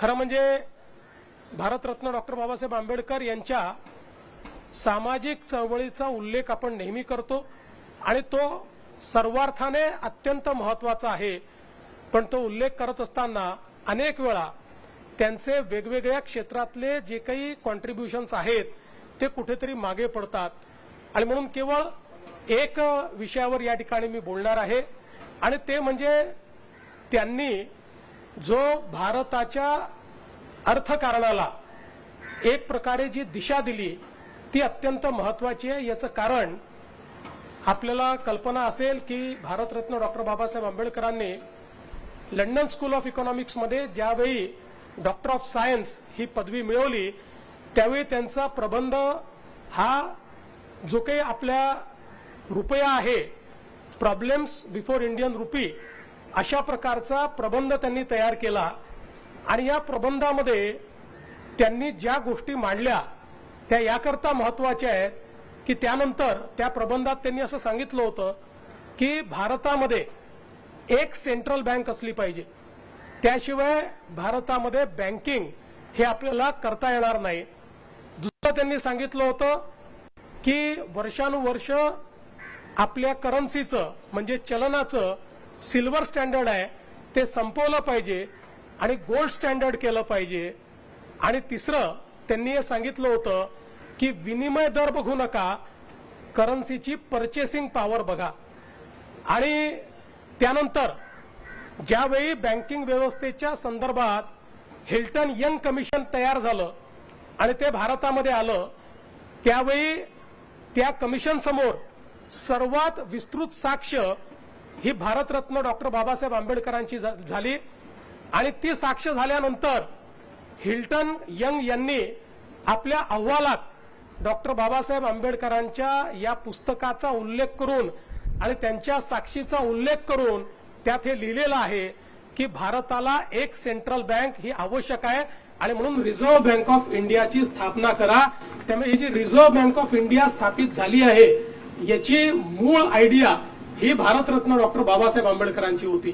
खरं म्हणजे भारतरत्न डॉक्टर बाबासाहेब आंबेडकर यांच्या सामाजिक चळवळीचा उल्लेख आपण नेहमी करतो आणि तो सर्वार्थाने अत्यंत महत्त्वाचा आहे। पण तो उल्लेख करत असताना अनेक वेळा त्यांचे वेगवेगळ्या क्षेत्रातले जे काही कॉन्ट्रीब्युशन्स आहेत ते कुठेतरी मागे पडतात आणि म्हणून केवळ एक विषयावर या ठिकाणी मी बोलणार आहे आणि ते म्हणजे त्यांनी जो भारताच्या अर्थकारणाला एक प्रकारे जी दिशा दिली ती अत्यंत महत्त्वाची आहे। याचं कारण आपल्याला कल्पना असेल की भारतरत्न डॉक्टर बाबासाहेब आंबेडकरांनी लंडन स्कूल ऑफ इकॉनॉमिक्स मध्ये ज्यावेळी डॉक्टर ऑफ सायन्स ही पदवी मिळवली त्यावेळी त्यांचा प्रबंध हा जो काही आपल्या रुपया आहे प्रॉब्लेम्स बिफोर इंडियन रुपी अशा प्रकारचा प्रबंध त्यांनी तयार केला आणि या प्रबंधामध्ये त्यांनी ज्या गोष्टी मांडल्या त्या याकरता महत्त्वाच्या आहेत की त्यानंतर त्या प्रबंधात त्यांनी असं सांगितलं होतं की भारतामध्ये एक सेंट्रल बँक असली पाहिजे, त्याशिवाय भारतामध्ये बँकिंग हे आपल्याला करता येणार नाही। दुसरं त्यांनी सांगितलं होतं की वर्षानुवर्ष आपल्या करन्सीचं म्हणजे चलनाचं सिल्वर स्टँडर्ड आहे ते संपवलं पाहिजे आणि गोल्ड स्टँडर्ड केलं पाहिजे। आणि तिसरं त्यांनी हे सांगितलं होतं की विनिमय दर बघू नका, करन्सीची पर्चेसिंग पॉवर बघा। आणि त्यानंतर ज्यावेळी बँकिंग व्यवस्थेच्या संदर्भात हिल्टन यंग कमिशन तयार झालं आणि ते भारतामध्ये आलं त्यावेळी त्या कमिशन समोर सर्वात विस्तृत साक्ष ही भारतरत्न डॉक्टर बाबासाहेब आंबेडकरांची झाली आणि ती साक्ष झाल्यानंतर हिल्टन यंग यांनी आपल्या अहवालात डॉक्टर बाबासाहेब आंबेडकरांच्या या पुस्तकाचा उल्लेख करून आणि त्यांच्या साक्षीचा उल्लेख करून त्यात हे लिहिलेलं आहे की भारताला एक सेंट्रल बँक ही आवश्यक आहे आणि म्हणून रिझर्व्ह बँक ऑफ इंडियाची स्थापना करा। त्यामुळे ही जी रिझर्व्ह बँक ऑफ इंडिया स्थापित झाली आहे याची मूळ आयडिया ही भारतरत्न डॉक्टर बाबासाहेब आंबेडकरांची होती।